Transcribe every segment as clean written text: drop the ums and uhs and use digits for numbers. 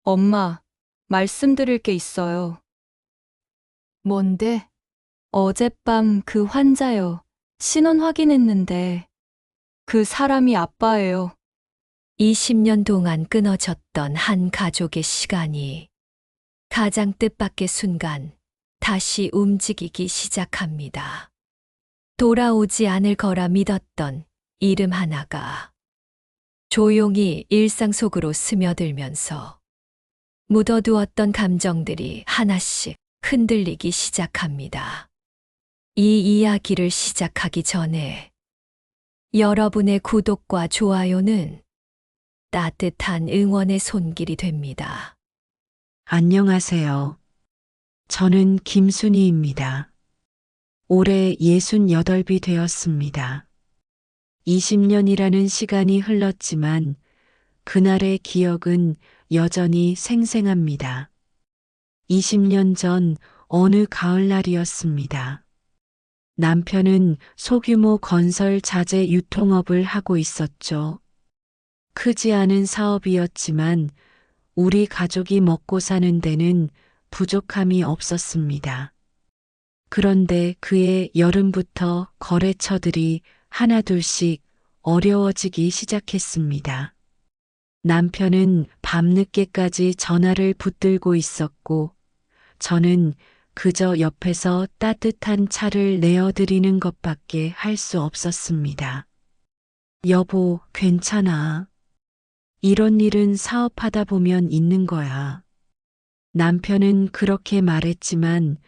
엄마, 말씀드릴 게 있어요. 뭔데? 어젯밤 그 환자요. 신원 확인했는데 그 사람이 아빠예요. 20년 동안 끊어졌던 한 가족의 시간이 가장 뜻밖의 순간 다시 움직이기 시작합니다. 돌아오지 않을 거라 믿었던 이름 하나가 조용히 일상 속으로 스며들면서 묻어두었던 감정들이 하나씩 흔들리기 시작합니다. 이 이야기를 시작하기 전에 여러분의 구독과 좋아요는 따뜻한 응원의 손길이 됩니다. 안녕하세요. 저는 김순희입니다. 올해 68이 되었습니다. 20년이라는 시간이 흘렀지만 그날의 기억은 여전히 생생합니다. 20년 전 어느 가을날이었습니다. 남편은 소규모 건설 자재 유통업을 하고 있었죠. 크지 않은 사업이었지만 우리 가족이 먹고 사는 데는 부족함이 없었습니다. 그런데 그해 여름부터 거래처들이 하나둘씩 어려워지기 시작했습니다. 남편은 밤늦게까지 전화를 붙들고 있었고, 저는 그저 옆에서 따뜻한 차를 내어드리는 것밖에 할 수 없었습니다. 여보, 괜찮아. 이런 일은 사업하다 보면 있는 거야. 남편은 그렇게 말했지만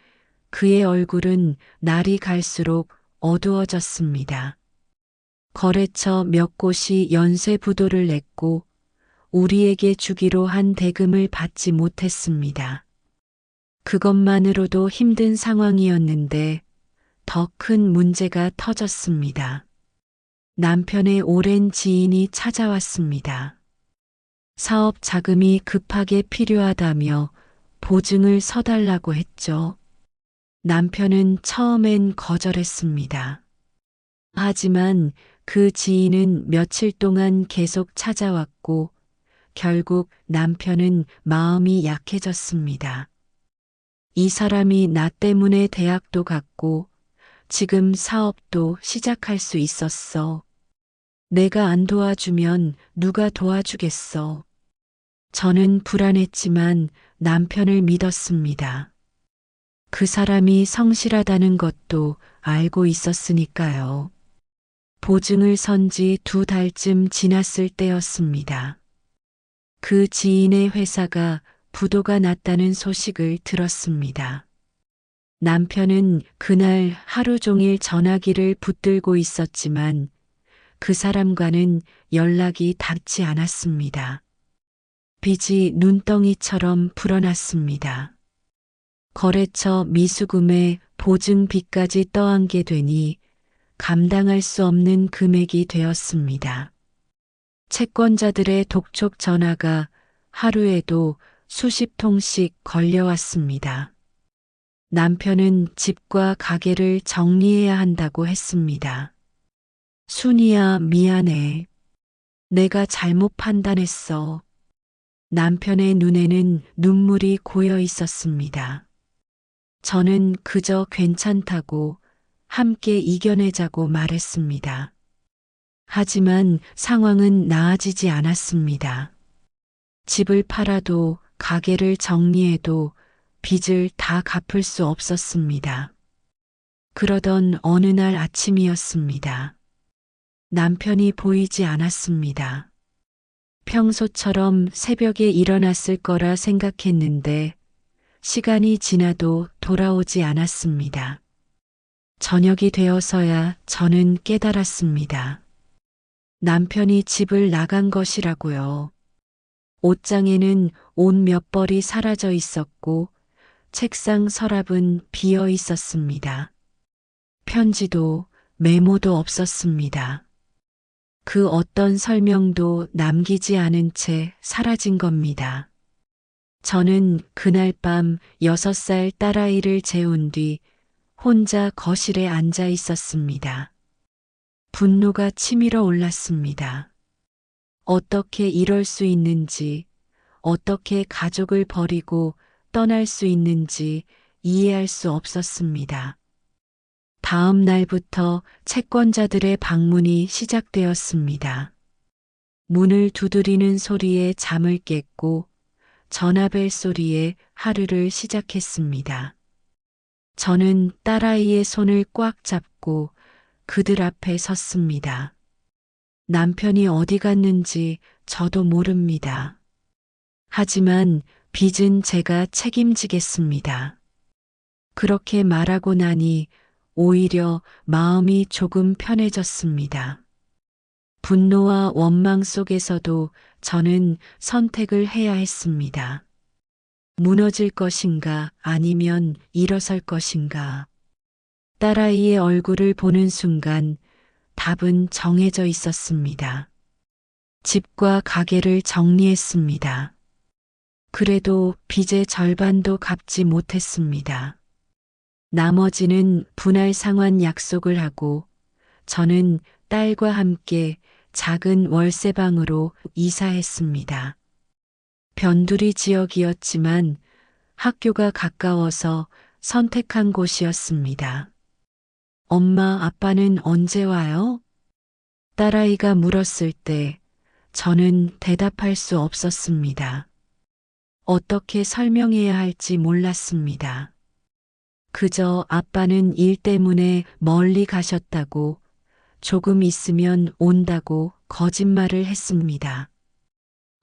그의 얼굴은 날이 갈수록 어두워졌습니다. 거래처 몇 곳이 연쇄 부도를 냈고 우리에게 주기로 한 대금을 받지 못했습니다. 그것만으로도 힘든 상황이었는데 더 큰 문제가 터졌습니다. 남편의 오랜 지인이 찾아왔습니다. 사업 자금이 급하게 필요하다며 보증을 서달라고 했죠. 남편은 처음엔 거절했습니다. 하지만 그 지인은 며칠 동안 계속 찾아왔고 결국 남편은 마음이 약해졌습니다. 이 사람이 나 때문에 대학도 갔고 지금 사업도 시작할 수 있었어. 내가 안 도와주면 누가 도와주겠어. 저는 불안했지만 남편을 믿었습니다. 그 사람이 성실하다는 것도 알고 있었으니까요. 보증을 선 지 2달쯤 지났을 때였습니다. 그 지인의 회사가 부도가 났다는 소식을 들었습니다. 남편은 그날 하루 종일 전화기를 붙들고 있었지만 그 사람과는 연락이 닿지 않았습니다. 빚이 눈덩이처럼 불어났습니다. 거래처 미수금에 보증비까지 떠안게 되니 감당할 수 없는 금액이 되었습니다. 채권자들의 독촉 전화가 하루에도 수십 통씩 걸려왔습니다. 남편은 집과 가게를 정리해야 한다고 했습니다. 순이야, 미안해. 내가 잘못 판단했어. 남편의 눈에는 눈물이 고여 있었습니다. 저는 그저 괜찮다고 함께 이겨내자고 말했습니다. 하지만 상황은 나아지지 않았습니다. 집을 팔아도 가게를 정리해도 빚을 다 갚을 수 없었습니다. 그러던 어느 날 아침이었습니다. 남편이 보이지 않았습니다. 평소처럼 새벽에 일어났을 거라 생각했는데 시간이 지나도 돌아오지 않았습니다. 저녁이 되어서야 저는 깨달았습니다. 남편이 집을 나간 것이라고요. 옷장에는 옷 몇 벌이 사라져 있었고 책상 서랍은 비어 있었습니다. 편지도 메모도 없었습니다. 그 어떤 설명도 남기지 않은 채 사라진 겁니다. 저는 그날 밤 6살 딸아이를 재운 뒤 혼자 거실에 앉아 있었습니다. 분노가 치밀어 올랐습니다. 어떻게 이럴 수 있는지, 어떻게 가족을 버리고 떠날 수 있는지 이해할 수 없었습니다. 다음 날부터 채권자들의 방문이 시작되었습니다. 문을 두드리는 소리에 잠을 깼고 전화벨 소리에 하루를 시작했습니다. 저는 딸아이의 손을 꽉 잡고 그들 앞에 섰습니다. 남편이 어디 갔는지 저도 모릅니다. 하지만 빚은 제가 책임지겠습니다. 그렇게 말하고 나니 오히려 마음이 조금 편해졌습니다. 분노와 원망 속에서도 저는 선택을 해야 했습니다. 무너질 것인가 아니면 일어설 것인가. 딸아이의 얼굴을 보는 순간 답은 정해져 있었습니다. 집과 가게를 정리했습니다. 그래도 빚의 절반도 갚지 못했습니다. 나머지는 분할 상환 약속을 하고 저는 딸과 함께 작은 월세방으로 이사했습니다. 변두리 지역이었지만 학교가 가까워서 선택한 곳이었습니다. 엄마, 아빠는 언제 와요? 딸아이가 물었을 때 저는 대답할 수 없었습니다. 어떻게 설명해야 할지 몰랐습니다. 그저 아빠는 일 때문에 멀리 가셨다고 조금 있으면 온다고 거짓말을 했습니다.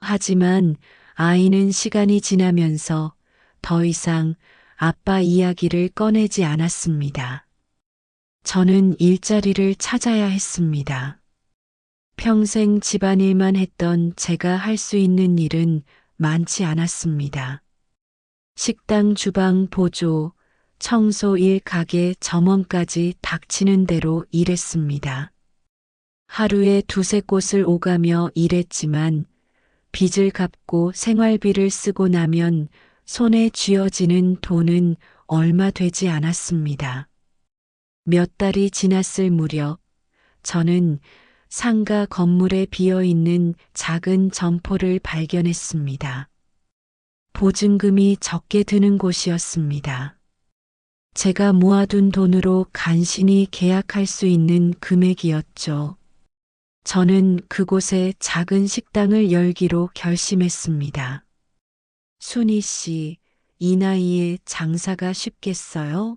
하지만 아이는 시간이 지나면서 더 이상 아빠 이야기를 꺼내지 않았습니다. 저는 일자리를 찾아야 했습니다. 평생 집안일만 했던 제가 할 수 있는 일은 많지 않았습니다. 식당 주방 보조, 청소 일 가게 점원까지 닥치는 대로 일했습니다. 하루에 두세 곳을 오가며 일했지만 빚을 갚고 생활비를 쓰고 나면 손에 쥐어지는 돈은 얼마 되지 않았습니다. 몇 달이 지났을 무렵 저는 상가 건물에 비어있는 작은 점포를 발견했습니다. 보증금이 적게 드는 곳이었습니다. 제가 모아둔 돈으로 간신히 계약할 수 있는 금액이었죠. 저는 그곳에 작은 식당을 열기로 결심했습니다. 순희 씨, 이 나이에 장사가 쉽겠어요?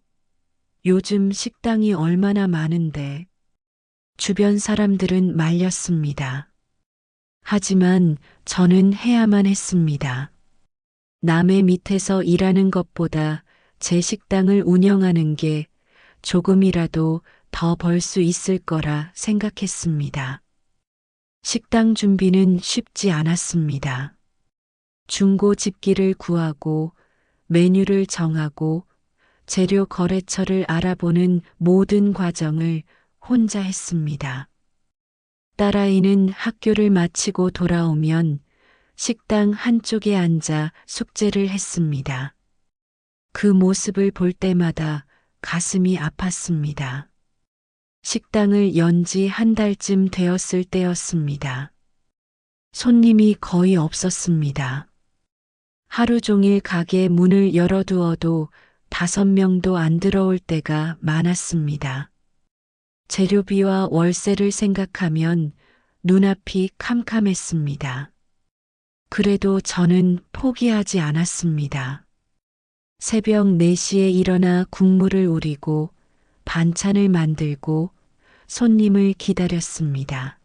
요즘 식당이 얼마나 많은데. 주변 사람들은 말렸습니다. 하지만 저는 해야만 했습니다. 남의 밑에서 일하는 것보다 제 식당을 운영하는 게 조금이라도 더 벌 수 있을 거라 생각했습니다. 식당 준비는 쉽지 않았습니다. 중고 집기를 구하고 메뉴를 정하고 재료 거래처를 알아보는 모든 과정을 혼자 했습니다. 딸아이는 학교를 마치고 돌아오면 식당 한쪽에 앉아 숙제를 했습니다. 그 모습을 볼 때마다 가슴이 아팠습니다. 식당을 연 지 한 달쯤 되었을 때였습니다. 손님이 거의 없었습니다. 하루 종일 가게 문을 열어두어도 5명도 안 들어올 때가 많았습니다. 재료비와 월세를 생각하면 눈앞이 캄캄했습니다. 그래도 저는 포기하지 않았습니다. 새벽 4시에 일어나 국물을 우리고 반찬을 만들고 손님을 기다렸습니다.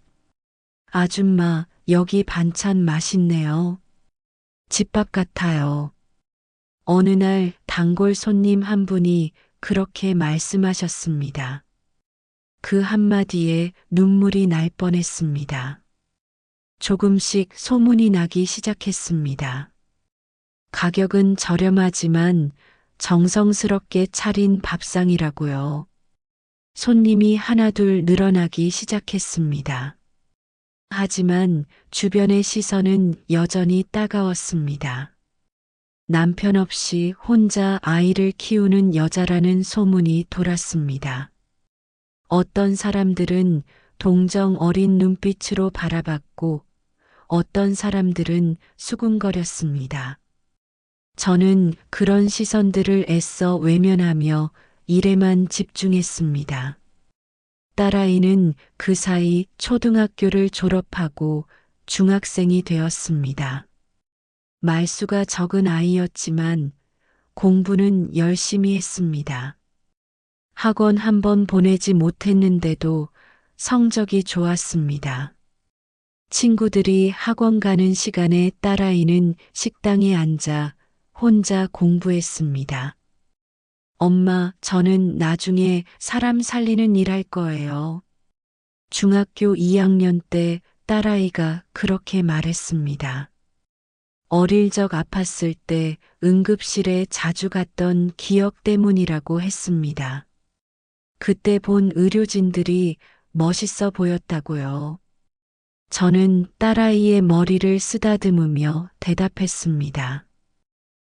아줌마, 여기 반찬 맛있네요. 집밥 같아요. 어느 날 단골 손님 한 분이 그렇게 말씀하셨습니다. 그 한마디에 눈물이 날 뻔했습니다. 조금씩 소문이 나기 시작했습니다. 가격은 저렴하지만 정성스럽게 차린 밥상이라고요. 손님이 하나둘 늘어나기 시작했습니다. 하지만 주변의 시선은 여전히 따가웠습니다. 남편 없이 혼자 아이를 키우는 여자라는 소문이 돌았습니다. 어떤 사람들은 동정 어린 눈빛으로 바라봤고 어떤 사람들은 수군거렸습니다. 저는 그런 시선들을 애써 외면하며 일에만 집중했습니다. 딸아이는 그 사이 초등학교를 졸업하고 중학생이 되었습니다. 말수가 적은 아이였지만 공부는 열심히 했습니다. 학원 한 번 보내지 못했는데도 성적이 좋았습니다. 친구들이 학원 가는 시간에 딸아이는 식당에 앉아 혼자 공부했습니다. 엄마, 저는 나중에 사람 살리는 일 할 거예요. 중학교 2학년 때 딸아이가 그렇게 말했습니다. 어릴 적 아팠을 때 응급실에 자주 갔던 기억 때문이라고 했습니다. 그때 본 의료진들이 멋있어 보였다고요. 저는 딸아이의 머리를 쓰다듬으며 대답했습니다.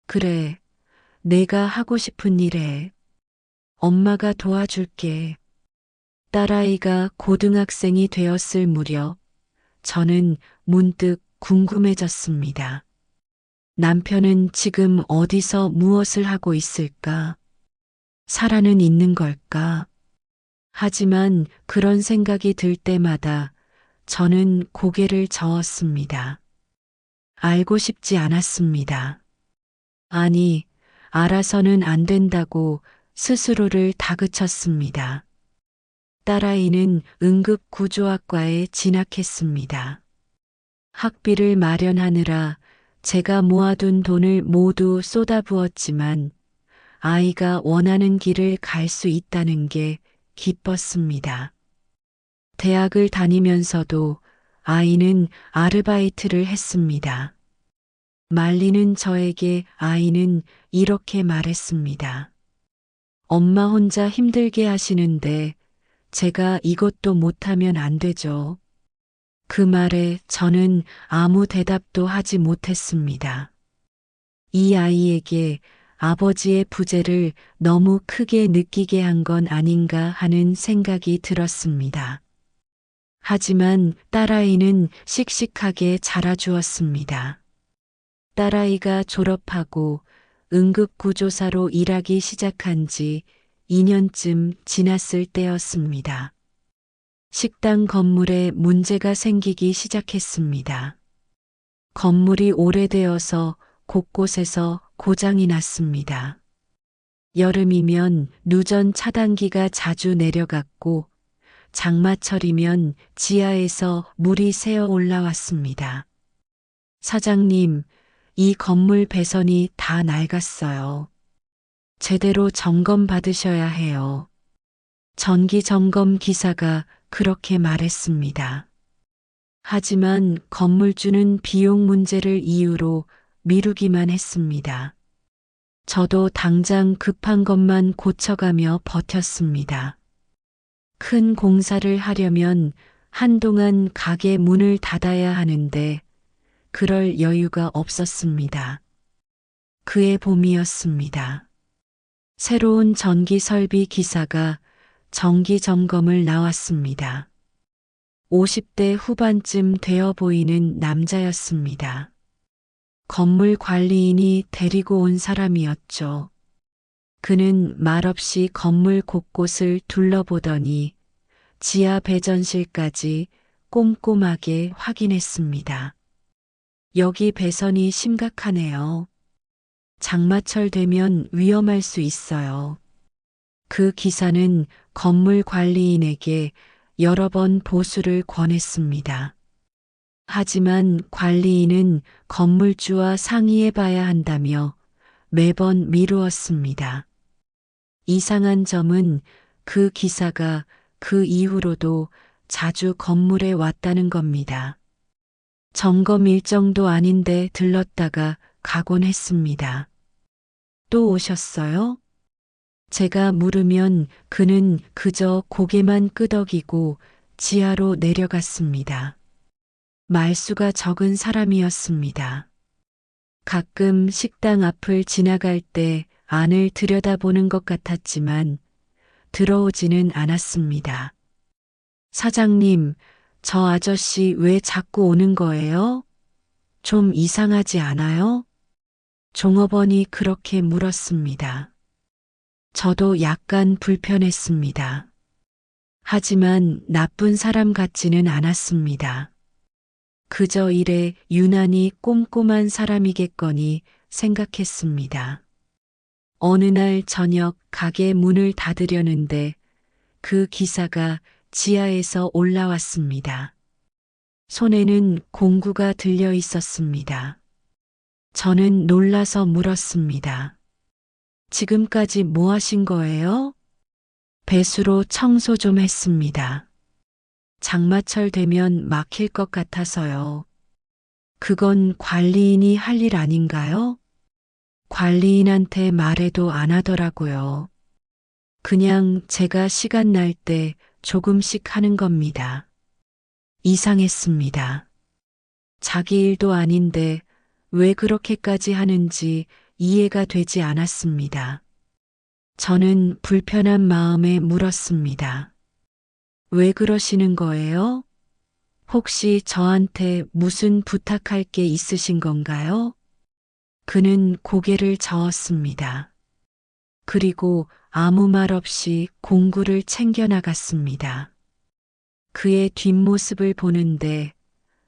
그래, 내가 하고 싶은 일에 엄마가 도와줄게. 딸아이가 고등학생이 되었을 무렵 저는 문득 궁금해졌습니다. 남편은 지금 어디서 무엇을 하고 있을까? 살아는 있는 걸까? 하지만 그런 생각이 들 때마다 저는 고개를 저었습니다. 알고 싶지 않았습니다. 아니, 알아서는 안 된다고 스스로를 다그쳤습니다. 딸아이는 응급구조학과에 진학했습니다. 학비를 마련하느라 제가 모아둔 돈을 모두 쏟아부었지만 아이가 원하는 길을 갈 수 있다는 게 기뻤습니다. 대학을 다니면서도 아이는 아르바이트를 했습니다. 말리는 저에게 아이는 이렇게 말했습니다. 엄마 혼자 힘들게 하시는데 제가 이것도 못하면 안 되죠. 그 말에 저는 아무 대답도 하지 못했습니다. 이 아이에게 아버지의 부재를 너무 크게 느끼게 한 건 아닌가 하는 생각이 들었습니다. 하지만 딸아이는 씩씩하게 자라주었습니다. 딸아이가 졸업하고 응급구조사로 일하기 시작한 지 2년쯤 지났을 때였습니다. 식당 건물에 문제가 생기기 시작했습니다. 건물이 오래되어서 곳곳에서 고장이 났습니다. 여름이면 누전 차단기가 자주 내려갔고 장마철이면 지하에서 물이 새어 올라왔습니다. 사장님, 이 건물 배선이 다 낡았어요. 제대로 점검 받으셔야 해요. 전기 점검 기사가 그렇게 말했습니다. 하지만 건물주는 비용 문제를 이유로 미루기만 했습니다. 저도 당장 급한 것만 고쳐가며 버텼습니다. 큰 공사를 하려면 한동안 가게 문을 닫아야 하는데 그럴 여유가 없었습니다. 그해 봄이었습니다. 새로운 전기 설비 기사가 정기 점검을 나왔습니다. 50대 후반쯤 되어 보이는 남자였습니다. 건물 관리인이 데리고 온 사람이었죠. 그는 말없이 건물 곳곳을 둘러보더니 지하 배전실까지 꼼꼼하게 확인했습니다. 여기 배선이 심각하네요. 장마철 되면 위험할 수 있어요. 그 기사는 건물 관리인에게 여러 번 보수를 권했습니다. 하지만 관리인은 건물주와 상의해 봐야 한다며 매번 미루었습니다. 이상한 점은 그 기사가 그 이후로도 자주 건물에 왔다는 겁니다. 점검 일정도 아닌데 들렀다가 가곤 했습니다. 또 오셨어요? 제가 물으면 그는 그저 고개만 끄덕이고 지하로 내려갔습니다. 말수가 적은 사람이었습니다. 가끔 식당 앞을 지나갈 때 안을 들여다보는 것 같았지만 들어오지는 않았습니다. 사장님, 저 아저씨 왜 자꾸 오는 거예요? 좀 이상하지 않아요? 종업원이 그렇게 물었습니다. 저도 약간 불편했습니다. 하지만 나쁜 사람 같지는 않았습니다. 그저 일에 유난히 꼼꼼한 사람이겠거니 생각했습니다. 어느 날 저녁 가게 문을 닫으려는데 그 기사가 지하에서 올라왔습니다. 손에는 공구가 들려 있었습니다. 저는 놀라서 물었습니다. 지금까지 뭐 하신 거예요? 배수로 청소 좀 했습니다. 장마철 되면 막힐 것 같아서요. 그건 관리인이 할 일 아닌가요? 관리인한테 말해도 안 하더라고요. 그냥 제가 시간 날 때 조금씩 하는 겁니다. 이상했습니다. 자기 일도 아닌데 왜 그렇게까지 하는지 이해가 되지 않았습니다. 저는 불편한 마음에 물었습니다. 왜 그러시는 거예요? 혹시 저한테 무슨 부탁할 게 있으신 건가요? 그는 고개를 저었습니다. 그리고 아무 말 없이 공구를 챙겨 나갔습니다. 그의 뒷모습을 보는데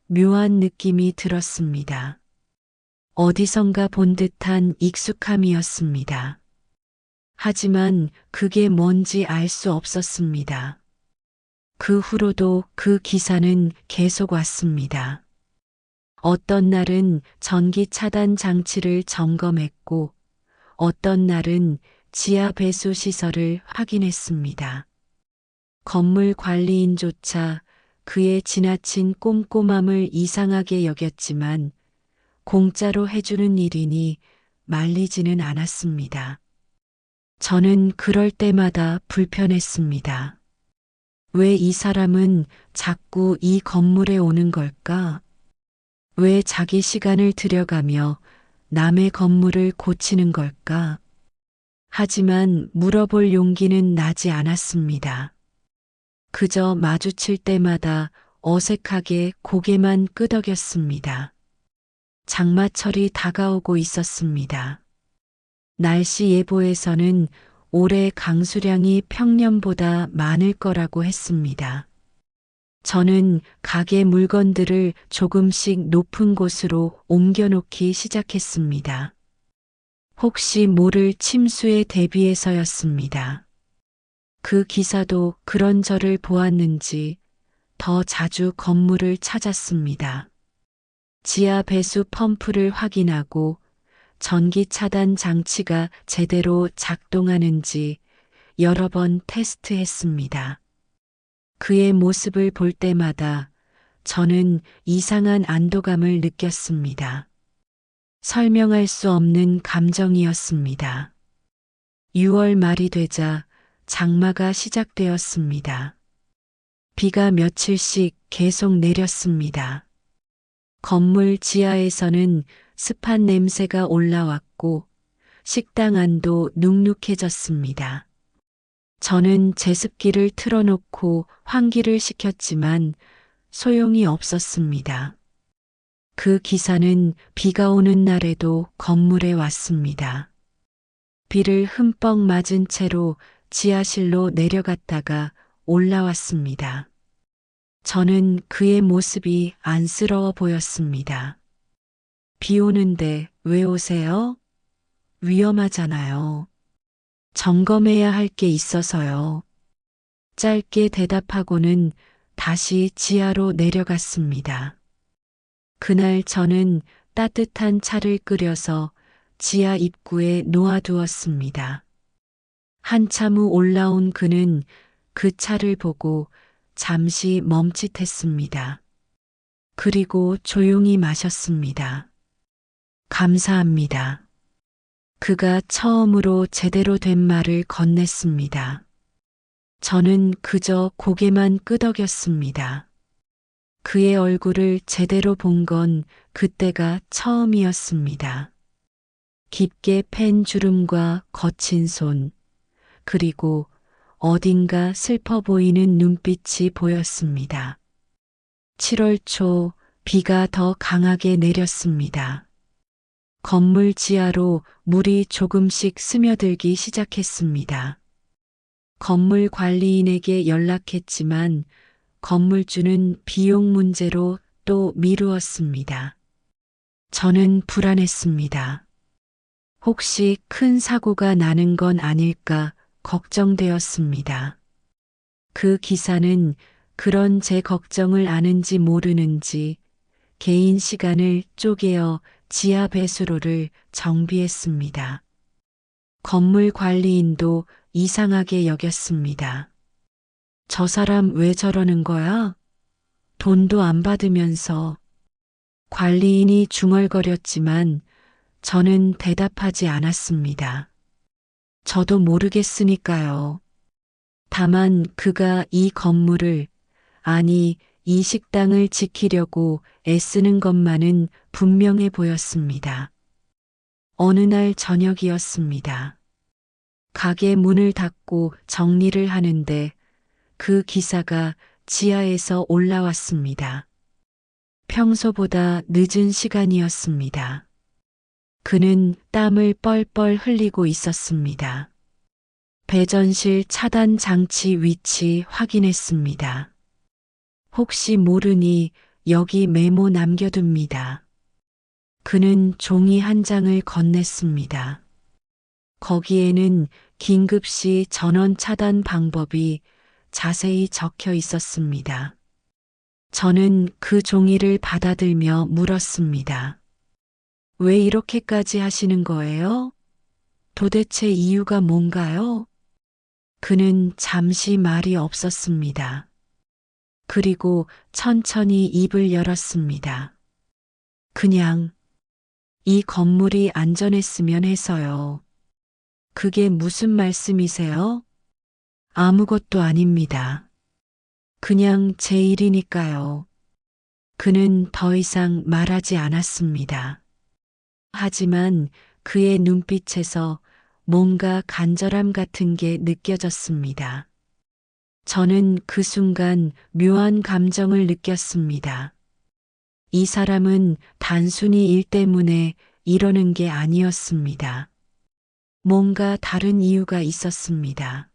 묘한 느낌이 들었습니다. 어디선가 본 듯한 익숙함이었습니다. 하지만 그게 뭔지 알 수 없었습니다. 그 후로도 그 기사는 계속 왔습니다. 어떤 날은 전기 차단 장치를 점검했고, 어떤 날은 지하 배수 시설을 확인했습니다. 건물 관리인조차 그의 지나친 꼼꼼함을 이상하게 여겼지만, 공짜로 해주는 일이니 말리지는 않았습니다. 저는 그럴 때마다 불편했습니다. 왜 이 사람은 자꾸 이 건물에 오는 걸까? 왜 자기 시간을 들여가며 남의 건물을 고치는 걸까? 하지만 물어볼 용기는 나지 않았습니다. 그저 마주칠 때마다 어색하게 고개만 끄덕였습니다. 장마철이 다가오고 있었습니다. 날씨 예보에서는 올해 강수량이 평년보다 많을 거라고 했습니다. 저는 가게 물건들을 조금씩 높은 곳으로 옮겨놓기 시작했습니다. 혹시 모를 침수에 대비해서였습니다. 그 기사도 그런 저를 보았는지 더 자주 건물을 찾았습니다. 지하 배수 펌프를 확인하고 전기 차단 장치가 제대로 작동하는지 여러 번 테스트했습니다. 그의 모습을 볼 때마다 저는 이상한 안도감을 느꼈습니다. 설명할 수 없는 감정이었습니다. 6월 말이 되자 장마가 시작되었습니다. 비가 며칠씩 계속 내렸습니다. 건물 지하에서는 습한 냄새가 올라왔고 식당 안도 눅눅해졌습니다. 저는 제습기를 틀어놓고 환기를 시켰지만 소용이 없었습니다. 그 기사는 비가 오는 날에도 건물에 왔습니다. 비를 흠뻑 맞은 채로 지하실로 내려갔다가 올라왔습니다. 저는 그의 모습이 안쓰러워 보였습니다. 비 오는데 왜 오세요? 위험하잖아요. 점검해야 할 게 있어서요. 짧게 대답하고는 다시 지하로 내려갔습니다. 그날 저는 따뜻한 차를 끓여서 지하 입구에 놓아두었습니다. 한참 후 올라온 그는 그 차를 보고 잠시 멈칫했습니다. 그리고 조용히 마셨습니다. 감사합니다. 그가 처음으로 제대로 된 말을 건넸습니다. 저는 그저 고개만 끄덕였습니다. 그의 얼굴을 제대로 본 건 그때가 처음이었습니다. 깊게 팬 주름과 거친 손, 그리고 어딘가 슬퍼 보이는 눈빛이 보였습니다. 7월 초 비가 더 강하게 내렸습니다. 건물 지하로 물이 조금씩 스며들기 시작했습니다. 건물 관리인에게 연락했지만 건물주는 비용 문제로 또 미루었습니다. 저는 불안했습니다. 혹시 큰 사고가 나는 건 아닐까 걱정되었습니다. 그 기사는 그런 제 걱정을 아는지 모르는지 개인 시간을 쪼개어 지하 배수로를 정비했습니다. 건물 관리인도 이상하게 여겼습니다. 저 사람 왜 저러는 거야? 돈도 안 받으면서. 관리인이 중얼거렸지만 저는 대답하지 않았습니다. 저도 모르겠으니까요. 다만 그가 이 건물을, 아니, 이 식당을 지키려고 애쓰는 것만은 분명해 보였습니다. 어느 날 저녁이었습니다. 가게 문을 닫고 정리를 하는데 그 기사가 지하에서 올라왔습니다. 평소보다 늦은 시간이었습니다. 그는 땀을 뻘뻘 흘리고 있었습니다. 배전실 차단 장치 위치 확인했습니다. 혹시 모르니 여기 메모 남겨둡니다. 그는 종이 한 장을 건넸습니다. 거기에는 긴급시 전원 차단 방법이 자세히 적혀 있었습니다. 저는 그 종이를 받아들며 물었습니다. 왜 이렇게까지 하시는 거예요? 도대체 이유가 뭔가요? 그는 잠시 말이 없었습니다. 그리고 천천히 입을 열었습니다. 그냥 이 건물이 안전했으면 해서요. 그게 무슨 말씀이세요? 아무것도 아닙니다. 그냥 제 일이니까요. 그는 더 이상 말하지 않았습니다. 하지만 그의 눈빛에서 뭔가 간절함 같은 게 느껴졌습니다. 저는 그 순간 묘한 감정을 느꼈습니다. 이 사람은 단순히 일 때문에 이러는 게 아니었습니다. 뭔가 다른 이유가 있었습니다.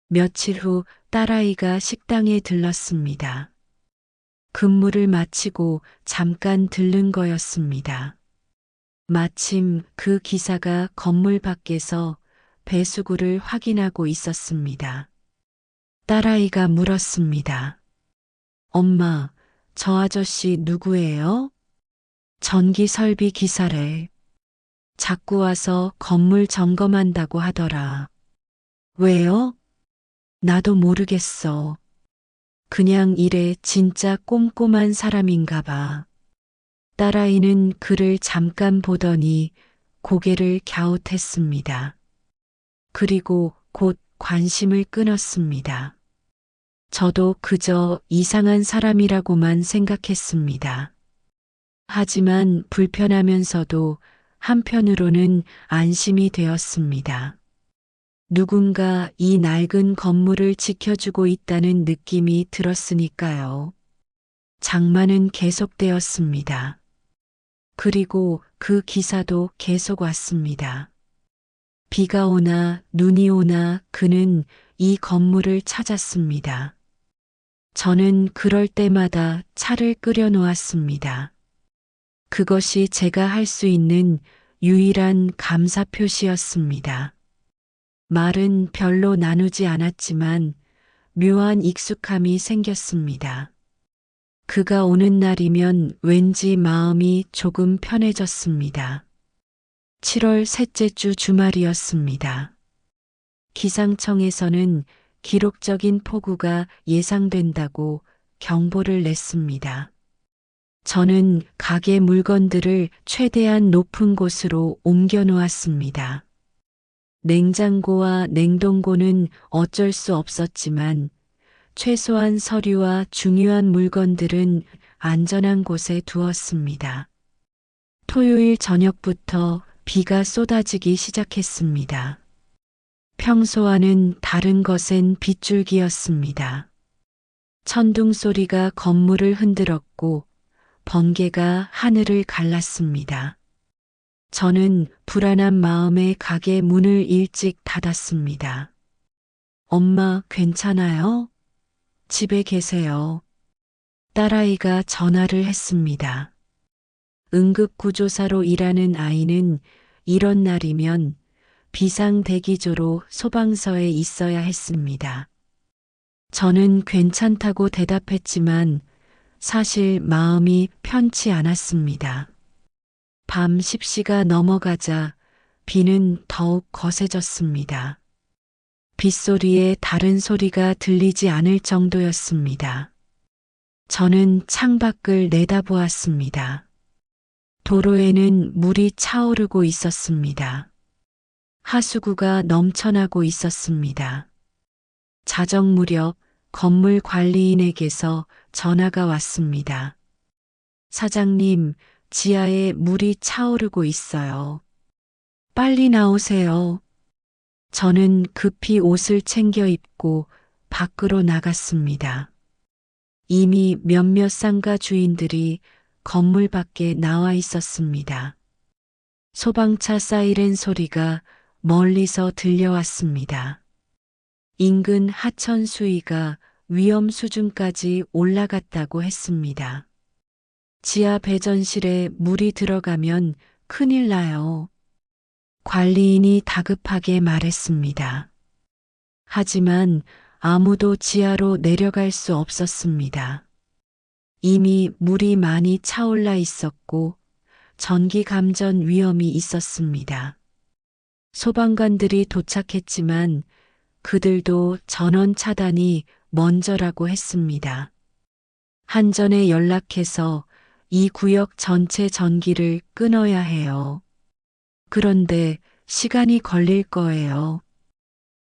며칠 후 딸아이가 식당에 들렀습니다. 근무를 마치고 잠깐 들른 거였습니다. 마침 그 기사가 건물 밖에서 배수구를 확인하고 있었습니다. 딸아이가 물었습니다. 엄마, 저 아저씨 누구예요? 전기 설비 기사래. 자꾸 와서 건물 점검한다고 하더라. 왜요? 나도 모르겠어. 그냥 이래 진짜 꼼꼼한 사람인가 봐. 딸아이는 그를 잠깐 보더니 고개를 갸웃했습니다. 그리고 곧 관심을 끊었습니다. 저도 그저 이상한 사람이라고만 생각했습니다. 하지만 불편하면서도 한편으로는 안심이 되었습니다. 누군가 이 낡은 건물을 지켜주고 있다는 느낌이 들었으니까요. 장마는 계속되었습니다. 그리고 그 기사도 계속 왔습니다. 비가 오나 눈이 오나 그는 이 건물을 찾았습니다. 저는 그럴 때마다 차를 끓여 놓았습니다. 그것이 제가 할 수 있는 유일한 감사 표시였습니다. 말은 별로 나누지 않았지만 묘한 익숙함이 생겼습니다. 그가 오는 날이면 왠지 마음이 조금 편해졌습니다. 7월 셋째 주 주말이었습니다. 기상청에서는 기록적인 폭우가 예상된다고 경보를 냈습니다. 저는 가게 물건들을 최대한 높은 곳으로 옮겨 놓았습니다. 냉장고와 냉동고는 어쩔 수 없었지만 최소한 서류와 중요한 물건들은 안전한 곳에 두었습니다. 토요일 저녁부터 비가 쏟아지기 시작했습니다. 평소와는 다른 것엔 빗줄기였습니다. 천둥 소리가 건물을 흔들었고 번개가 하늘을 갈랐습니다. 저는 불안한 마음에 가게 문을 일찍 닫았습니다. 엄마, 괜찮아요? 집에 계세요. 딸아이가 전화를 했습니다. 응급구조사로 일하는 아이는 이런 날이면 비상대기조로 소방서에 있어야 했습니다. 저는 괜찮다고 대답했지만 사실 마음이 편치 않았습니다. 밤 10시가 넘어가자 비는 더욱 거세졌습니다. 빗소리에 다른 소리가 들리지 않을 정도였습니다. 저는 창밖을 내다보았습니다. 도로에는 물이 차오르고 있었습니다. 하수구가 넘쳐나고 있었습니다. 자정 무렵 건물 관리인에게서 전화가 왔습니다. 사장님, 지하에 물이 차오르고 있어요. 빨리 나오세요. 저는 급히 옷을 챙겨 입고 밖으로 나갔습니다. 이미 몇몇 상가 주인들이 건물 밖에 나와 있었습니다. 소방차 사이렌 소리가 멀리서 들려왔습니다. 인근 하천 수위가 위험 수준까지 올라갔다고 했습니다. 지하 배전실에 물이 들어가면 큰일 나요. 관리인이 다급하게 말했습니다. 하지만 아무도 지하로 내려갈 수 없었습니다. 이미 물이 많이 차올라 있었고 전기 감전 위험이 있었습니다. 소방관들이 도착했지만 그들도 전원 차단이 먼저라고 했습니다. 한전에 연락해서 이 구역 전체 전기를 끊어야 해요. 그런데 시간이 걸릴 거예요.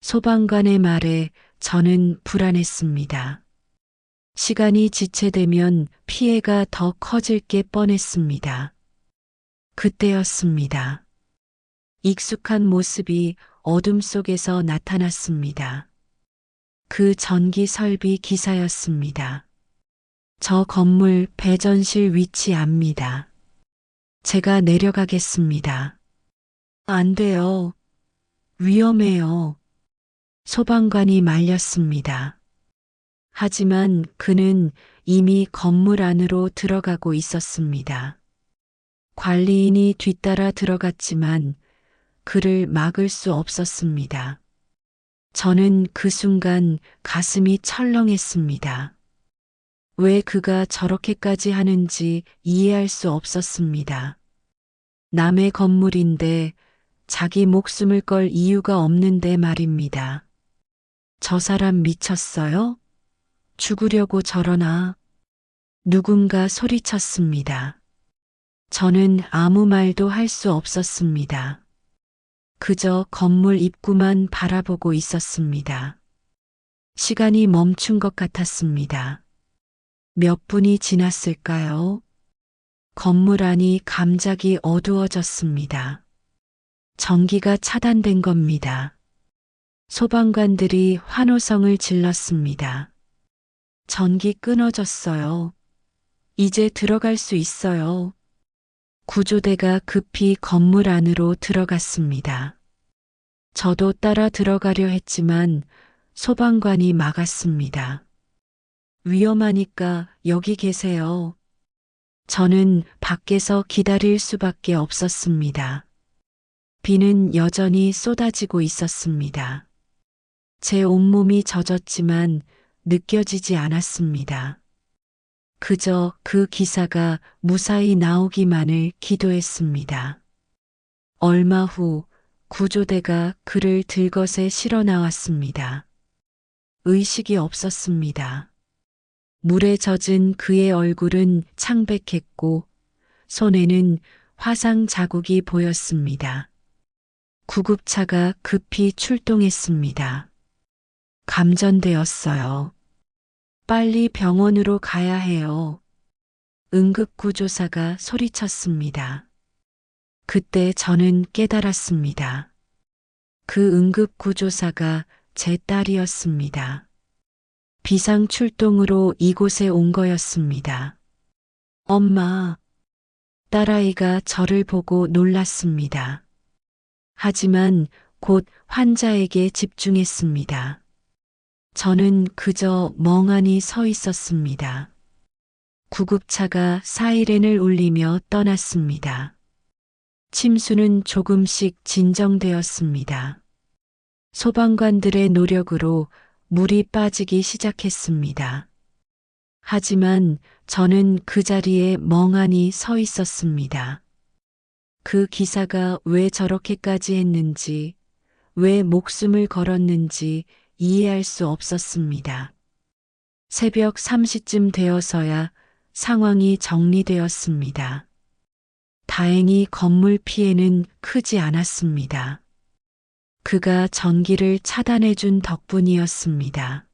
소방관의 말에 저는 불안했습니다. 시간이 지체되면 피해가 더 커질 게 뻔했습니다. 그때였습니다. 익숙한 모습이 어둠 속에서 나타났습니다. 그 전기 설비 기사였습니다. 저 건물 배전실 위치 압니다. 제가 내려가겠습니다. 안 돼요. 위험해요. 소방관이 말렸습니다. 하지만 그는 이미 건물 안으로 들어가고 있었습니다. 관리인이 뒤따라 들어갔지만 그를 막을 수 없었습니다. 저는 그 순간 가슴이 철렁했습니다. 왜 그가 저렇게까지 하는지 이해할 수 없었습니다. 남의 건물인데 자기 목숨을 걸 이유가 없는데 말입니다. 저 사람 미쳤어요? 죽으려고 저러나? 누군가 소리쳤습니다. 저는 아무 말도 할 수 없었습니다. 그저 건물 입구만 바라보고 있었습니다. 시간이 멈춘 것 같았습니다. 몇 분이 지났을까요? 건물 안이 갑자기 어두워졌습니다. 전기가 차단된 겁니다. 소방관들이 환호성을 질렀습니다. 전기 끊어졌어요. 이제 들어갈 수 있어요. 구조대가 급히 건물 안으로 들어갔습니다. 저도 따라 들어가려 했지만 소방관이 막았습니다. 위험하니까 여기 계세요. 저는 밖에서 기다릴 수밖에 없었습니다. 비는 여전히 쏟아지고 있었습니다. 제 온몸이 젖었지만 느껴지지 않았습니다. 그저 그 기사가 무사히 나오기만을 기도했습니다. 얼마 후 구조대가 그를 들것에 실어 나왔습니다. 의식이 없었습니다. 물에 젖은 그의 얼굴은 창백했고 손에는 화상 자국이 보였습니다. 구급차가 급히 출동했습니다. 감전되었어요. 빨리 병원으로 가야 해요. 응급구조사가 소리쳤습니다. 그때 저는 깨달았습니다. 그 응급구조사가 제 딸이었습니다. 비상 출동으로 이곳에 온 거였습니다. 엄마, 딸아이가 저를 보고 놀랐습니다. 하지만 곧 환자에게 집중했습니다. 저는 그저 멍하니 서 있었습니다. 구급차가 사이렌을 울리며 떠났습니다. 침수는 조금씩 진정되었습니다. 소방관들의 노력으로 물이 빠지기 시작했습니다. 하지만 저는 그 자리에 멍하니 서 있었습니다. 그 기사가 왜 저렇게까지 했는지, 왜 목숨을 걸었는지 이해할 수 없었습니다. 새벽 3시쯤 되어서야 상황이 정리되었습니다. 다행히 건물 피해는 크지 않았습니다. 그가 전기를 차단해준 덕분이었습니다.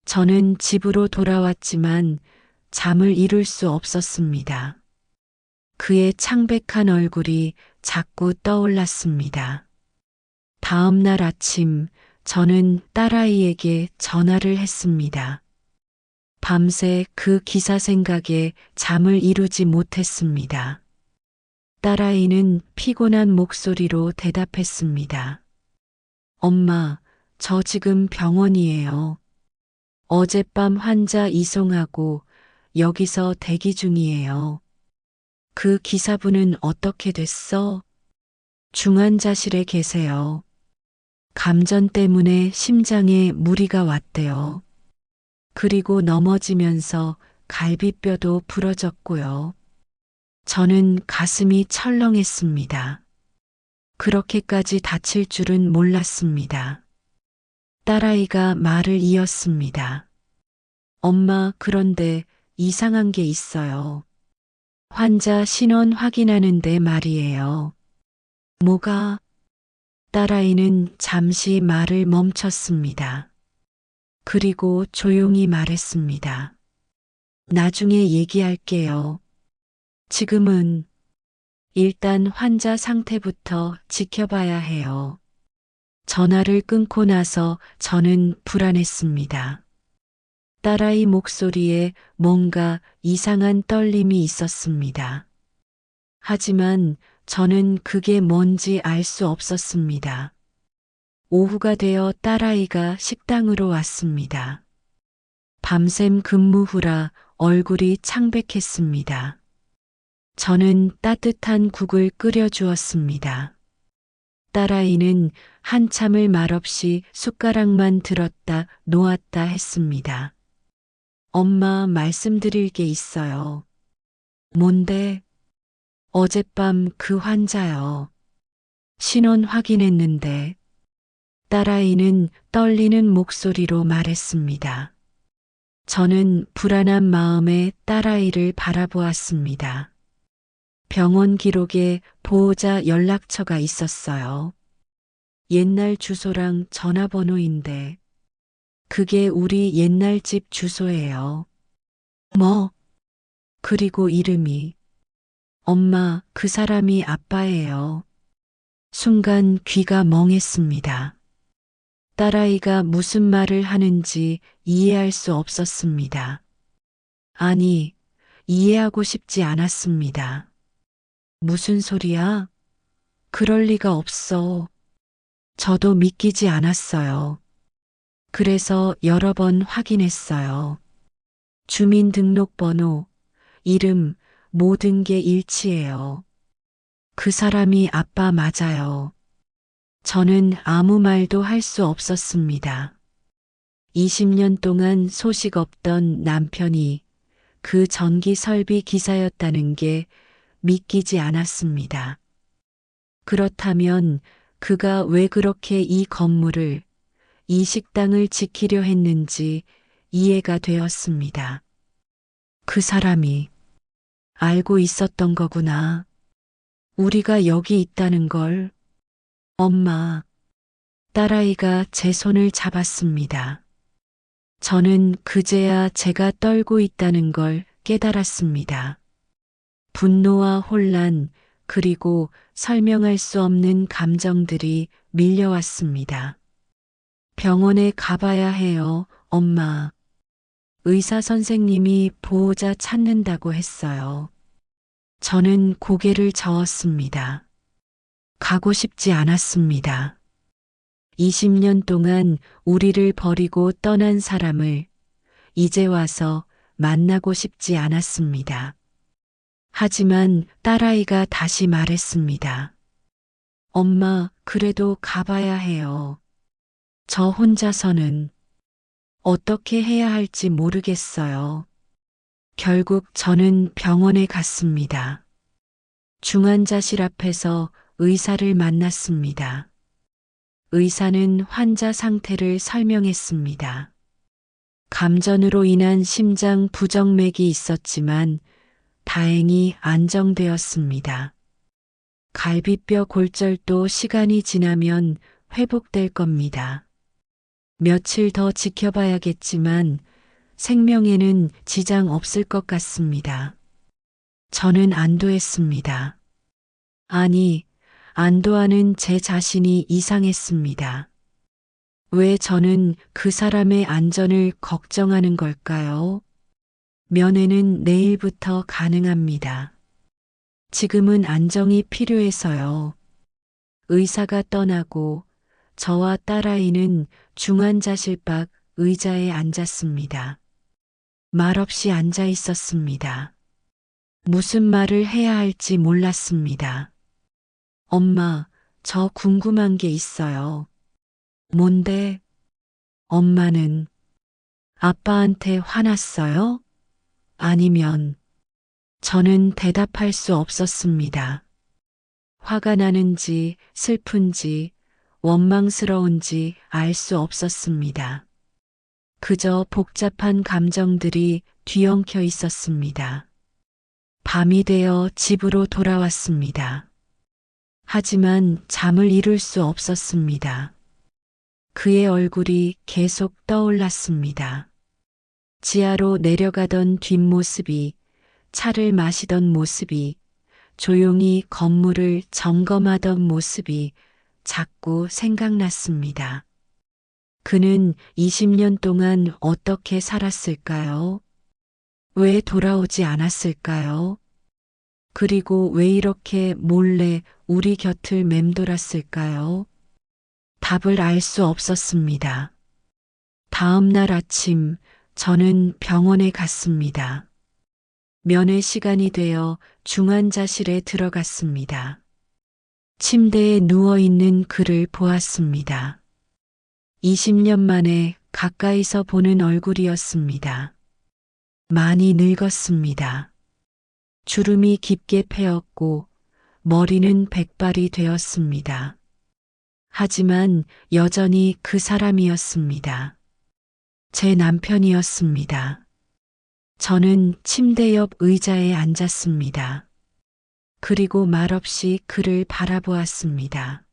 저는 집으로 돌아왔지만 잠을 이룰 수 없었습니다. 그의 창백한 얼굴이 자꾸 떠올랐습니다. 다음 날 아침 저는 딸아이에게 전화를 했습니다. 밤새 그 기사 생각에 잠을 이루지 못했습니다. 딸아이는 피곤한 목소리로 대답했습니다. 엄마, 저 지금 병원이에요. 어젯밤 환자 이송하고 여기서 대기 중이에요. 그 기사분은 어떻게 됐어? 중환자실에 계세요. 감전 때문에 심장에 무리가 왔대요. 그리고 넘어지면서 갈비뼈도 부러졌고요. 저는 가슴이 철렁했습니다. 그렇게까지 다칠 줄은 몰랐습니다. 딸아이가 말을 이었습니다. 엄마, 그런데 이상한 게 있어요. 환자 신원 확인하는데 말이에요. 뭐가? 딸아이는 잠시 말을 멈췄습니다. 그리고 조용히 말했습니다. 나중에 얘기할게요. 지금은 일단 환자 상태부터 지켜봐야 해요. 전화를 끊고 나서 저는 불안했습니다. 딸아이 목소리에 뭔가 이상한 떨림이 있었습니다. 하지만 저는 그게 뭔지 알 수 없었습니다. 오후가 되어 딸아이가 식당으로 왔습니다. 밤샘 근무 후라 얼굴이 창백했습니다. 저는 따뜻한 국을 끓여주었습니다. 딸아이는 한참을 말없이 숟가락만 들었다 놓았다 했습니다. 엄마, 말씀드릴 게 있어요. 뭔데? 어젯밤 그 환자요. 신원 확인했는데 딸아이는 떨리는 목소리로 말했습니다. 저는 불안한 마음에 딸아이를 바라보았습니다. 병원 기록에 보호자 연락처가 있었어요. 옛날 주소랑 전화번호인데 그게 우리 옛날 집 주소예요. 뭐? 그리고 이름이. 엄마, 그 사람이 아빠예요. 순간 귀가 멍했습니다. 딸아이가 무슨 말을 하는지 이해할 수 없었습니다. 아니, 이해하고 싶지 않았습니다. 무슨 소리야? 그럴 리가 없어. 저도 믿기지 않았어요. 그래서 여러 번 확인했어요. 주민등록번호, 이름, 모든 게 일치해요. 그 사람이 아빠 맞아요. 저는 아무 말도 할 수 없었습니다. 20년 동안 소식 없던 남편이 그 전기 설비 기사였다는 게 믿기지 않았습니다. 그렇다면 그가 왜 그렇게 이 건물을, 이 식당을 지키려 했는지 이해가 되었습니다. 그 사람이 알고 있었던 거구나. 우리가 여기 있다는 걸. 엄마, 딸아이가 제 손을 잡았습니다. 저는 그제야 제가 떨고 있다는 걸 깨달았습니다. 분노와 혼란, 그리고 설명할 수 없는 감정들이 밀려왔습니다. 병원에 가봐야 해요, 엄마, 의사 선생님이 보호자 찾는다고 했어요. 저는 고개를 저었습니다. 가고 싶지 않았습니다. 20년 동안 우리를 버리고 떠난 사람을 이제 와서 만나고 싶지 않았습니다. 하지만 딸아이가 다시 말했습니다. 엄마, 그래도 가봐야 해요. 저 혼자서는 어떻게 해야 할지 모르겠어요. 결국 저는 병원에 갔습니다. 중환자실 앞에서 의사를 만났습니다. 의사는 환자 상태를 설명했습니다. 감전으로 인한 심장 부정맥이 있었지만 다행히 안정되었습니다. 갈비뼈 골절도 시간이 지나면 회복될 겁니다. 며칠 더 지켜봐야겠지만 생명에는 지장 없을 것 같습니다. 저는 안도했습니다. 아니, 안도하는 제 자신이 이상했습니다. 왜 저는 그 사람의 안전을 걱정하는 걸까요? 면회는 내일부터 가능합니다. 지금은 안정이 필요해서요. 의사가 떠나고 저와 딸아이는 중환자실 밖 의자에 앉았습니다. 말없이 앉아 있었습니다. 무슨 말을 해야 할지 몰랐습니다. 엄마, 저 궁금한 게 있어요. 뭔데? 엄마는 아빠한테 화났어요? 아니면 저는 대답할 수 없었습니다. 화가 나는지 슬픈지 원망스러운지 알 수 없었습니다. 그저 복잡한 감정들이 뒤엉켜 있었습니다. 밤이 되어 집으로 돌아왔습니다. 하지만 잠을 이룰 수 없었습니다. 그의 얼굴이 계속 떠올랐습니다. 지하로 내려가던 뒷모습이, 차를 마시던 모습이, 조용히 건물을 점검하던 모습이 자꾸 생각났습니다. 그는 20년 동안 어떻게 살았을까요? 왜 돌아오지 않았을까요? 그리고 왜 이렇게 몰래 우리 곁을 맴돌았을까요? 답을 알 수 없었습니다. 다음 날 아침 저는 병원에 갔습니다. 면회 시간이 되어 중환자실에 들어갔습니다. 침대에 누워있는 그를 보았습니다. 20년 만에 가까이서 보는 얼굴이었습니다. 많이 늙었습니다. 주름이 깊게 패였고 머리는 백발이 되었습니다. 하지만 여전히 그 사람이었습니다. 제 남편이었습니다. 저는 침대 옆 의자에 앉았습니다. 그리고 말없이 그를 바라보았습니다.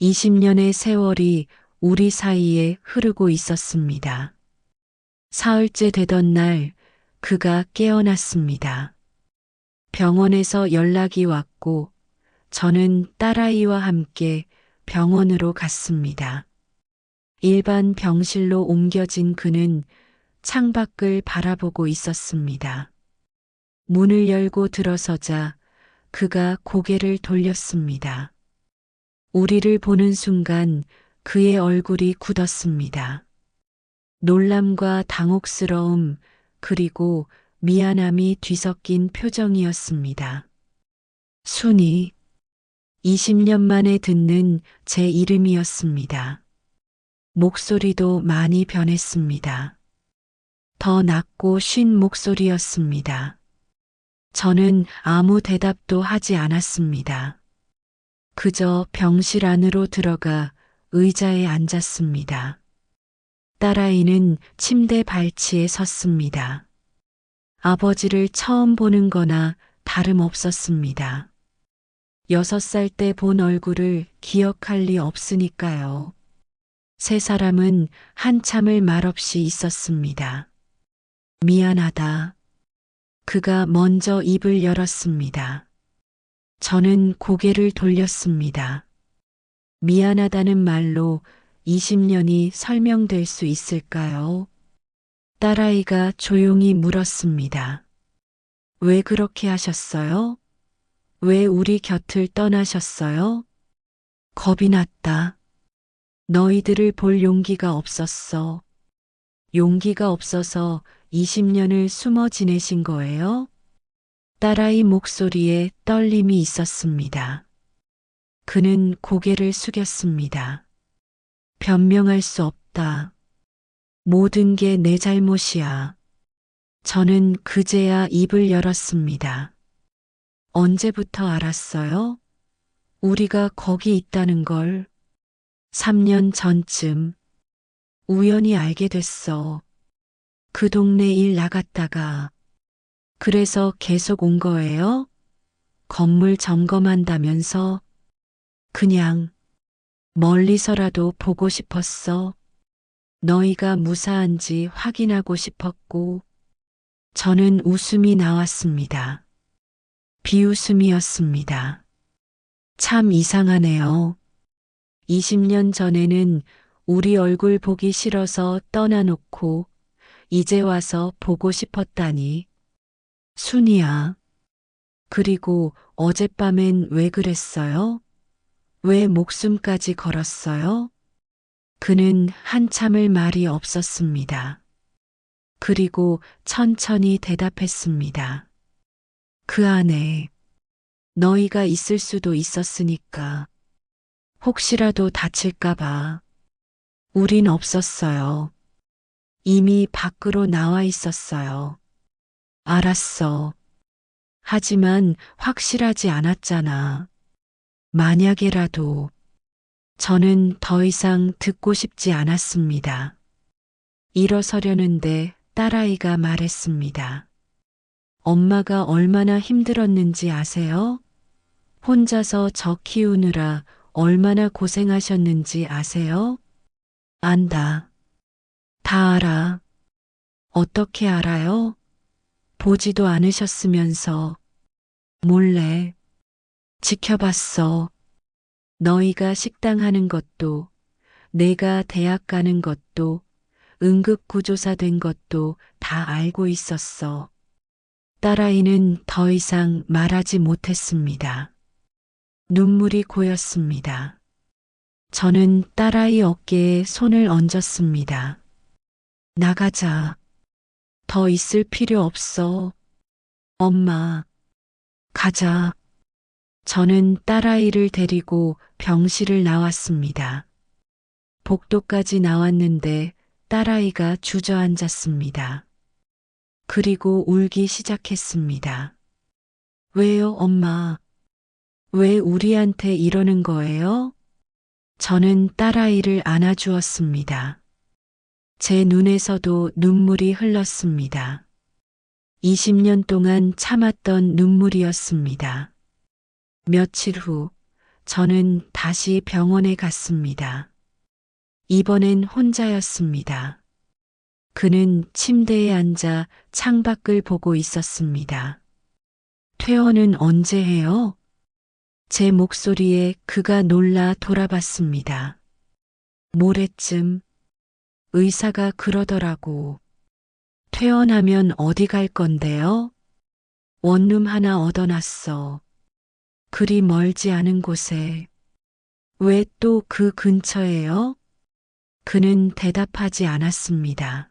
20년의 세월이 우리 사이에 흐르고 있었습니다. 사흘째 되던 날 그가 깨어났습니다. 병원에서 연락이 왔고 저는 딸아이와 함께 병원으로 갔습니다. 일반 병실로 옮겨진 그는 창밖을 바라보고 있었습니다. 문을 열고 들어서자 그가 고개를 돌렸습니다. 우리를 보는 순간 그의 얼굴이 굳었습니다. 놀람과 당혹스러움 그리고 미안함이 뒤섞인 표정이었습니다. 순이 20년 만에 듣는 제 이름이었습니다. 목소리도 많이 변했습니다. 더 낮고 쉰 목소리였습니다. 저는 아무 대답도 하지 않았습니다. 그저 병실 안으로 들어가 의자에 앉았습니다. 딸아이는 침대 발치에 섰습니다. 아버지를 처음 보는 거나 다름없었습니다. 6살 때 본 얼굴을 기억할 리 없으니까요. 세 사람은 한참을 말없이 있었습니다. 미안하다. 그가 먼저 입을 열었습니다. 저는 고개를 돌렸습니다. 미안하다는 말로 20년이 설명될 수 있을까요? 딸아이가 조용히 물었습니다. 왜 그렇게 하셨어요? 왜 우리 곁을 떠나셨어요? 겁이 났다. 너희들을 볼 용기가 없었어. 용기가 없어서 20년을 숨어 지내신 거예요? 딸아이 목소리에 떨림이 있었습니다. 그는 고개를 숙였습니다. 변명할 수 없다. 모든 게 내 잘못이야. 저는 그제야 입을 열었습니다. 언제부터 알았어요? 우리가 거기 있다는 걸. 3년 전쯤 우연히 알게 됐어. 그 동네 일 나갔다가. 그래서 계속 온 거예요? 건물 점검한다면서. 그냥 멀리서라도 보고 싶었어. 너희가 무사한지 확인하고 싶었고. 저는 웃음이 나왔습니다. 비웃음이었습니다. 참 이상하네요. 20년 전에는 우리 얼굴 보기 싫어서 떠나놓고 이제 와서 보고 싶었다니. 순이야. 그리고 어젯밤엔 왜 그랬어요? 왜 목숨까지 걸었어요? 그는 한참을 말이 없었습니다. 그리고 천천히 대답했습니다. 그 안에 너희가 있을 수도 있었으니까. 혹시라도 다칠까봐. 우린 없었어요. 이미 밖으로 나와 있었어요. 알았어. 하지만 확실하지 않았잖아. 만약에라도. 저는 더 이상 듣고 싶지 않았습니다. 일어서려는데 딸아이가 말했습니다. 엄마가 얼마나 힘들었는지 아세요? 혼자서 저 키우느라 얼마나 고생하셨는지 아세요? 안다. 다 알아. 어떻게 알아요? 보지도 않으셨으면서. 몰래. 지켜봤어. 너희가 식당 하는 것도, 내가 대학 가는 것도, 응급구조사 된 것도 다 알고 있었어. 딸아이는 더 이상 말하지 못했습니다. 눈물이 고였습니다. 저는 딸아이 어깨에 손을 얹었습니다. 나가자. 더 있을 필요 없어. 엄마. 가자. 저는 딸아이를 데리고 병실을 나왔습니다. 복도까지 나왔는데 딸아이가 주저앉았습니다. 그리고 울기 시작했습니다. 왜요, 엄마? 왜 우리한테 이러는 거예요? 저는 딸아이를 안아주었습니다. 제 눈에서도 눈물이 흘렀습니다. 20년 동안 참았던 눈물이었습니다. 며칠 후, 저는 다시 병원에 갔습니다. 이번엔 혼자였습니다. 그는 침대에 앉아 창밖을 보고 있었습니다. 퇴원은 언제 해요? 제 목소리에 그가 놀라 돌아봤습니다. 모레쯤 의사가 그러더라고. 퇴원하면 어디 갈 건데요? 원룸 하나 얻어놨어. 그리 멀지 않은 곳에. 왜 또 그 근처에요? 그는 대답하지 않았습니다.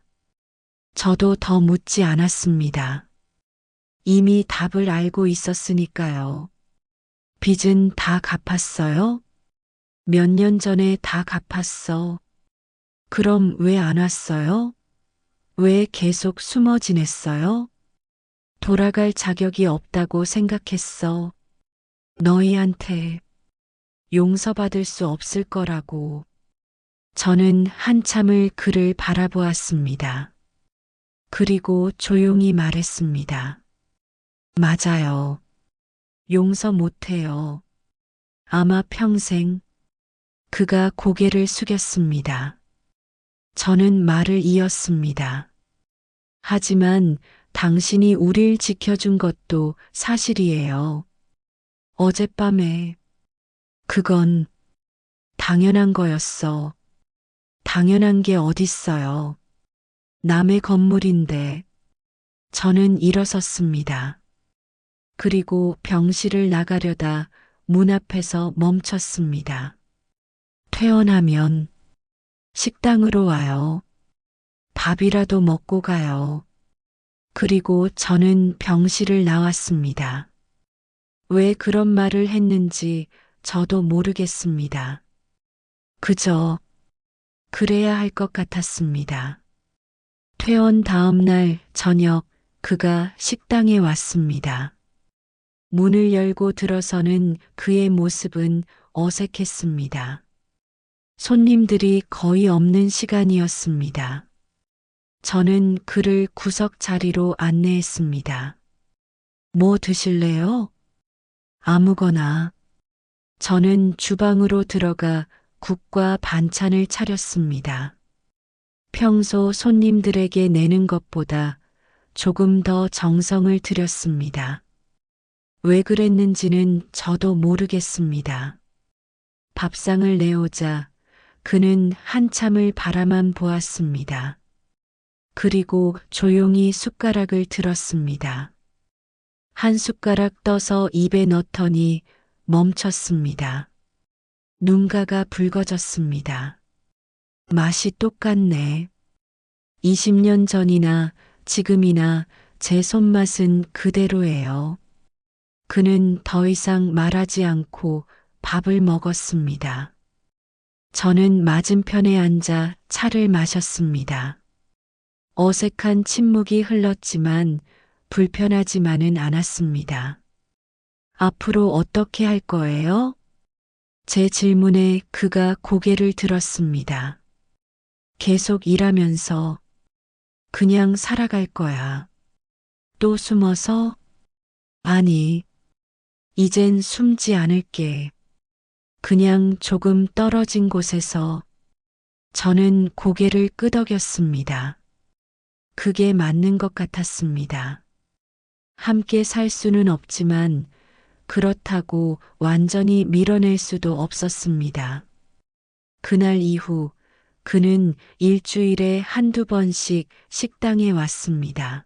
저도 더 묻지 않았습니다. 이미 답을 알고 있었으니까요. 빚은 다 갚았어요? 몇 년 전에 다 갚았어. 그럼 왜 안 왔어요? 왜 계속 숨어 지냈어요? 돌아갈 자격이 없다고 생각했어. 너희한테 용서받을 수 없을 거라고. 저는 한참을 그를 바라보았습니다. 그리고 조용히 말했습니다. 맞아요. 용서 못해요. 아마 평생. 그가 고개를 숙였습니다. 저는 말을 이었습니다. 하지만 당신이 우릴 지켜준 것도 사실이에요. 어젯밤에. 그건 당연한 거였어. 당연한 게 어딨어요. 남의 건물인데. 저는 일어섰습니다. 그리고 병실을 나가려다 문 앞에서 멈췄습니다. 퇴원하면 식당으로 와요. 밥이라도 먹고 가요. 그리고 저는 병실을 나왔습니다. 왜 그런 말을 했는지 저도 모르겠습니다. 그저 그래야 할 것 같았습니다. 퇴원 다음 날 저녁 그가 식당에 왔습니다. 문을 열고 들어서는 그의 모습은 어색했습니다. 손님들이 거의 없는 시간이었습니다. 저는 그를 구석 자리로 안내했습니다. 뭐 드실래요? 아무거나. 저는 주방으로 들어가 국과 반찬을 차렸습니다. 평소 손님들에게 내는 것보다 조금 더 정성을 들였습니다. 왜 그랬는지는 저도 모르겠습니다. 밥상을 내오자 그는 한참을 바라만 보았습니다. 그리고 조용히 숟가락을 들었습니다. 한 숟가락 떠서 입에 넣더니 멈췄습니다. 눈가가 붉어졌습니다. 맛이 똑같네. 20년 전이나 지금이나 제 손맛은 그대로예요. 그는 더 이상 말하지 않고 밥을 먹었습니다. 저는 맞은편에 앉아 차를 마셨습니다. 어색한 침묵이 흘렀지만 불편하지만은 않았습니다. 앞으로 어떻게 할 거예요? 제 질문에 그가 고개를 들었습니다. 계속 일하면서 그냥 살아갈 거야. 또 숨어서? 아니, 이젠 숨지 않을게. 그냥 조금 떨어진 곳에서. 저는 고개를 끄덕였습니다. 그게 맞는 것 같았습니다. 함께 살 수는 없지만 그렇다고 완전히 밀어낼 수도 없었습니다. 그날 이후 그는 일주일에 한두 번씩 식당에 왔습니다.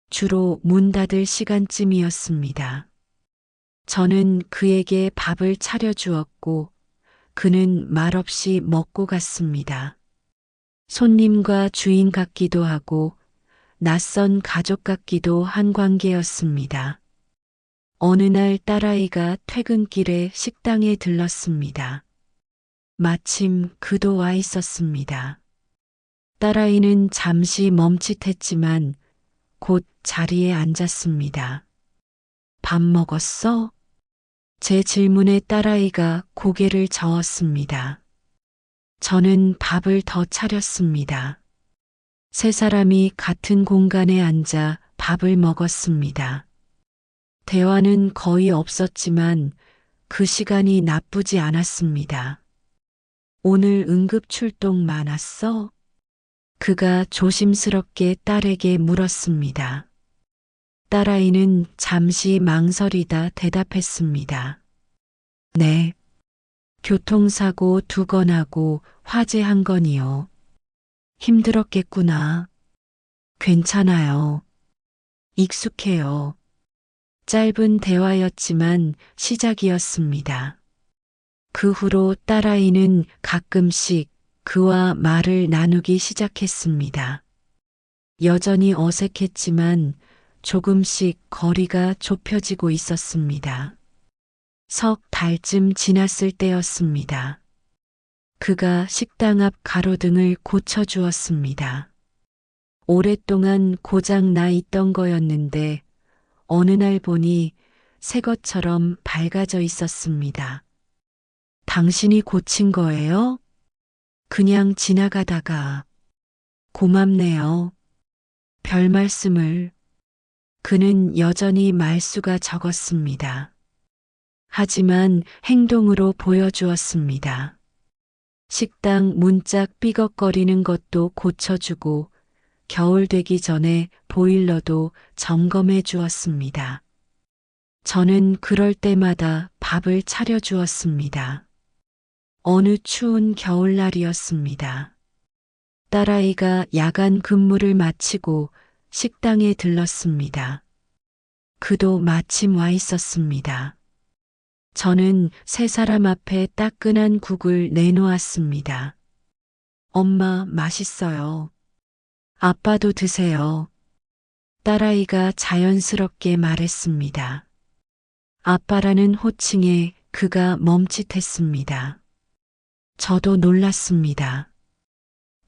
주로 문 닫을 시간쯤이었습니다. 저는 그에게 밥을 차려주었고 그는 말없이 먹고 갔습니다. 손님과 주인 같기도 하고 낯선 가족 같기도 한 관계였습니다. 어느 날 딸아이가 퇴근길에 식당에 들렀습니다. 마침 그도 와 있었습니다. 딸아이는 잠시 멈칫했지만 곧 자리에 앉았습니다. 밥 먹었어? 제 질문에 딸아이가 고개를 저었습니다. 저는 밥을 더 차렸습니다. 세 사람이 같은 공간에 앉아 밥을 먹었습니다. 대화는 거의 없었지만 그 시간이 나쁘지 않았습니다. 오늘 응급 출동 많았어? 그가 조심스럽게 딸에게 물었습니다. 딸아이는 잠시 망설이다 대답했습니다. 네. 교통사고 2건 하고 화재 1건이요. 힘들었겠구나. 괜찮아요. 익숙해요. 짧은 대화였지만 시작이었습니다. 그 후로 딸아이는 가끔씩 그와 말을 나누기 시작했습니다. 여전히 어색했지만 조금씩 거리가 좁혀지고 있었습니다. 석 달쯤 지났을 때였습니다. 그가 식당 앞 가로등을 고쳐주었습니다. 오랫동안 고장 나 있던 거였는데 어느 날 보니 새 것처럼 밝아져 있었습니다. 당신이 고친 거예요? 그냥 지나가다가. 고맙네요. 별 말씀을. 그는 여전히 말수가 적었습니다. 하지만 행동으로 보여주었습니다. 식당 문짝 삐걱거리는 것도 고쳐주고 겨울 되기 전에 보일러도 점검해 주었습니다. 저는 그럴 때마다 밥을 차려주었습니다. 어느 추운 겨울날이었습니다. 딸아이가 야간 근무를 마치고 식당에 들렀습니다. 그도 마침 와 있었습니다. 저는 세 사람 앞에 따끈한 국을 내놓았습니다. 엄마, 맛있어요. 아빠도 드세요. 딸아이가 자연스럽게 말했습니다. 아빠라는 호칭에 그가 멈칫했습니다. 저도 놀랐습니다.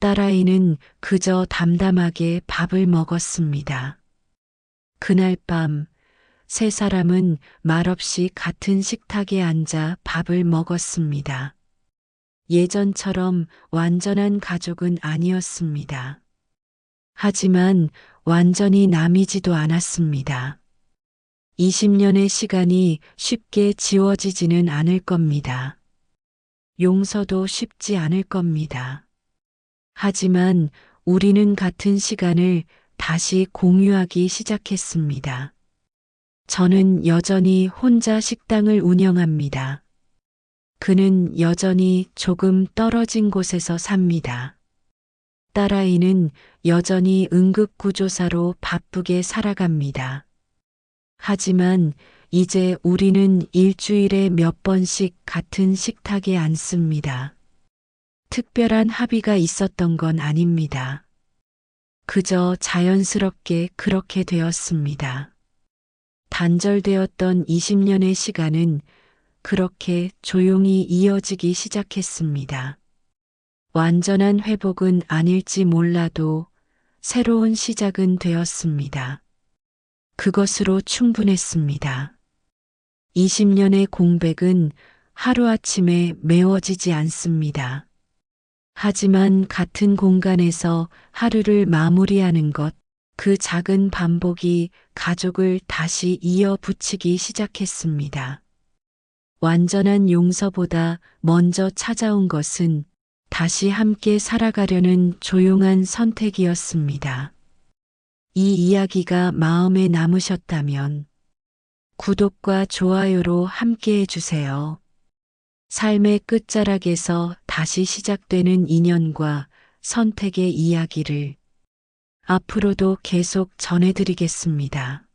딸아이는 그저 담담하게 밥을 먹었습니다. 그날 밤 세 사람은 말없이 같은 식탁에 앉아 밥을 먹었습니다. 예전처럼 완전한 가족은 아니었습니다. 하지만 완전히 남이지도 않았습니다. 20년의 시간이 쉽게 지워지지는 않을 겁니다. 용서도 쉽지 않을 겁니다. 하지만 우리는 같은 시간을 다시 공유하기 시작했습니다. 저는 여전히 혼자 식당을 운영합니다. 그는 여전히 조금 떨어진 곳에서 삽니다. 딸아이는 여전히 응급구조사로 바쁘게 살아갑니다. 하지만 이제 우리는 일주일에 몇 번씩 같은 식탁에 앉습니다. 특별한 합의가 있었던 건 아닙니다. 그저 자연스럽게 그렇게 되었습니다. 단절되었던 20년의 시간은 그렇게 조용히 이어지기 시작했습니다. 완전한 회복은 아닐지 몰라도 새로운 시작은 되었습니다. 그것으로 충분했습니다. 20년의 공백은 하루아침에 메워지지 않습니다. 하지만 같은 공간에서 하루를 마무리하는 것, 그 작은 반복이 가족을 다시 이어붙이기 시작했습니다. 완전한 용서보다 먼저 찾아온 것은 다시 함께 살아가려는 조용한 선택이었습니다. 이 이야기가 마음에 남으셨다면 구독과 좋아요로 함께 해주세요. 삶의 끝자락에서 다시 시작되는 인연과 선택의 이야기를 앞으로도 계속 전해드리겠습니다.